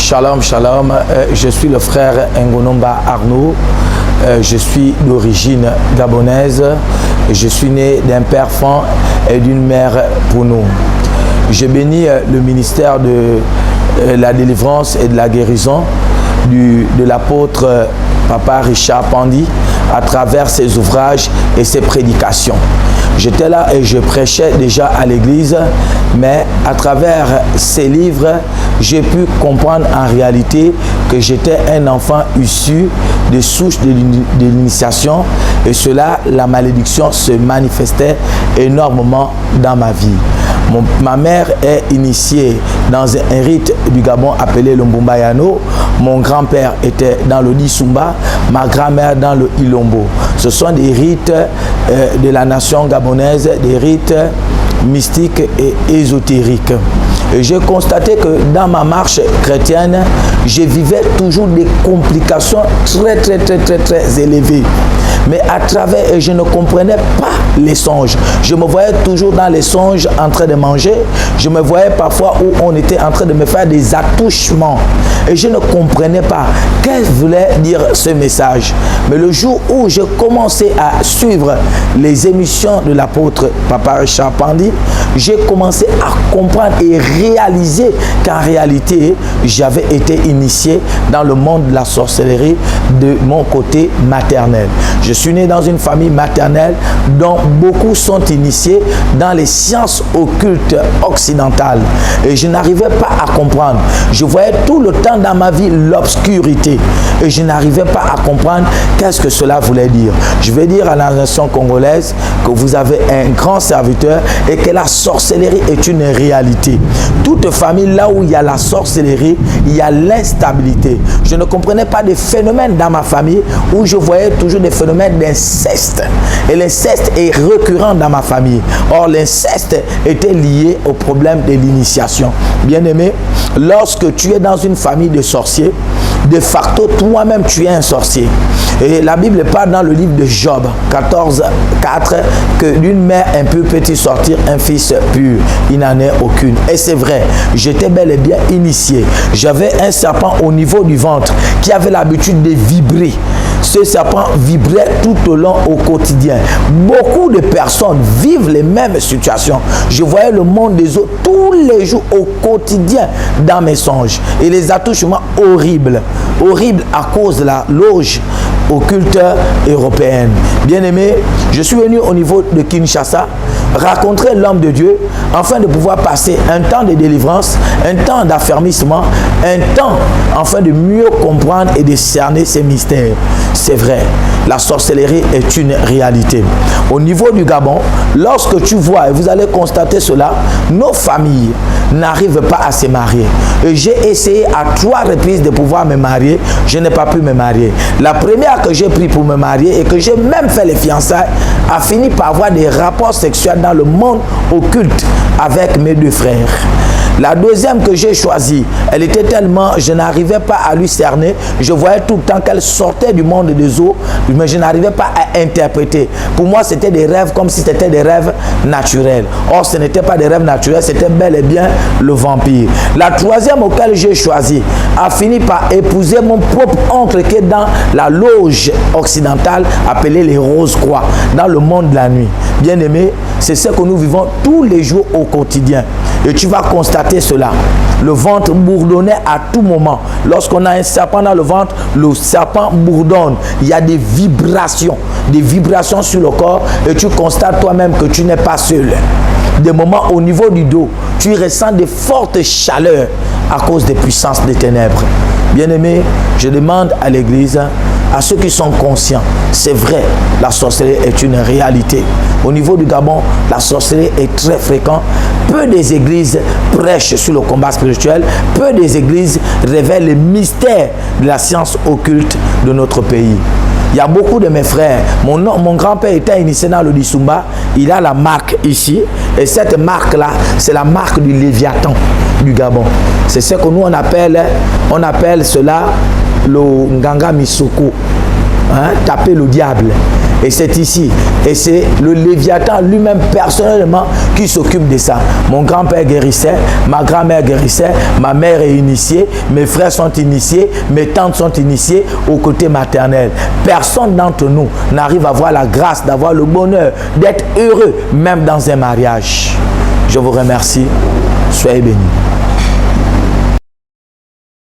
Shalom, shalom. Je suis le frère Ngonomba Arnaud. Je suis d'origine gabonaise. Je suis né d'un père Fan et d'une mère Pounou. Je bénis le ministère de la délivrance et de la guérison de l'apôtre Papa Richard Pandi à travers ses ouvrages et ses prédications. J'étais là et je prêchais déjà à l'église, mais à travers ces livres, j'ai pu comprendre en réalité que j'étais un enfant issu des souches de l'initiation, et cela, la malédiction se manifestait énormément dans ma vie. Ma mère est initiée dans un rite du Gabon appelé le Mbumbayano. Mon grand-père était dans le Disumba, ma grand-mère dans le Ilombo. Ce sont des rites de la nation gabonaise, des rites mystiques et ésotériques. Et j'ai constaté que dans ma marche chrétienne, je vivais toujours des complications très élevées. Mais à travers, et je ne comprenais pas les songes. Je me voyais toujours dans les songes en train de manger. Je me voyais parfois où on était en train de me faire des attouchements. Et je ne comprenais pas qu'est-ce que voulait dire ce message. Mais le jour où j'ai commencé à suivre les émissions de l'apôtre Papa Richard Pandi, j'ai commencé à comprendre et réaliser qu'en réalité, j'avais été initié dans le monde de la sorcellerie de mon côté maternel. Je suis né dans une famille maternelle dont beaucoup sont initiés dans les sciences occultes occidentales. Et je n'arrivais pas à comprendre. Je voyais tout le temps dans ma vie l'obscurité. Et je n'arrivais pas à comprendre qu'est-ce que cela voulait dire. Je vais dire à la nation congolaise que vous avez un grand serviteur et que la sorcellerie est une réalité. Toute famille, là où il y a la sorcellerie, il y a l'instabilité. Je ne comprenais pas des phénomènes dans ma famille où je voyais toujours des phénomènes d'inceste. Et l'inceste est récurrent dans ma famille. Or, l'inceste était lié au problème de l'initiation. Bien-aimé, lorsque tu es dans une famille de sorciers, de facto, toi-même, tu es un sorcier. Et la Bible parle dans le livre de Job 14:4 que d'une mère impure peut-il sortir un fils pur. Il n'en est aucune. Et c'est vrai, j'étais bel et bien initié. J'avais un serpent au niveau du ventre qui avait l'habitude de vibrer. Ce serpent vibrait tout au long au quotidien. Beaucoup de personnes vivent les mêmes situations. Je voyais le monde des autres tous les jours au quotidien dans mes songes. Et les attouchements horribles. Horribles à cause de la loge occulte européenne. Bien-aimé, je suis venu au niveau de Kinshasa rencontrer l'homme de Dieu afin de pouvoir passer un temps de délivrance, un temps d'affermissement, un temps afin de mieux comprendre et de cerner ces mystères. C'est vrai, la sorcellerie est une réalité. Au niveau du Gabon, lorsque tu vois, et vous allez constater cela, nos familles n'arrivent pas à se marier. Et j'ai essayé à 3 reprises de pouvoir me marier, je n'ai pas pu me marier. La première que j'ai pris pour me marier et que j'ai même fait les fiançailles a fini par avoir des rapports sexuels dans le monde occulte avec mes 2 frères. La deuxième que j'ai choisie, elle était tellement, je n'arrivais pas à lui cerner. Je voyais tout le temps qu'elle sortait du monde des eaux, mais je n'arrivais pas à interpréter. Pour moi, c'était des rêves comme si c'était des rêves naturels. Or, ce n'était pas des rêves naturels, c'était bel et bien le vampire. La troisième auquel j'ai choisi a fini par épouser mon propre oncle qui est dans la loge occidentale appelée les Rose-Croix, dans le monde de la nuit. Bien-aimé, c'est ce que nous vivons tous les jours au quotidien. Et tu vas constater cela. Le ventre bourdonnait à tout moment. Lorsqu'on a un serpent dans le ventre, le serpent bourdonne. Il y a des vibrations sur le corps et tu constates toi-même que tu n'es pas seul. Des moments au niveau du dos, tu ressens de fortes chaleurs à cause des puissances des ténèbres. Bien-aimé, je demande à l'Église, à ceux qui sont conscients, c'est vrai, la sorcellerie est une réalité. Au niveau du Gabon, la sorcellerie est très fréquente. Peu des églises prêchent sur le combat spirituel. Peu des églises révèlent les mystères de la science occulte de notre pays. Il y a beaucoup de mes frères. Mon grand-père était initié dans le Disumba. Il a la marque ici. Et cette marque-là, c'est la marque du Léviathan du Gabon. C'est ce que nous, on appelle cela le Nganga Misoko. Taper le diable. Et c'est ici. Et c'est le Léviathan lui-même personnellement qui s'occupe de ça. Mon grand-père guérissait, ma grand-mère guérissait, ma mère est initiée, mes frères sont initiés, mes tantes sont initiées au côté maternel. Personne d'entre nous n'arrive à avoir la grâce, d'avoir le bonheur, d'être heureux, même dans un mariage. Je vous remercie. Soyez bénis.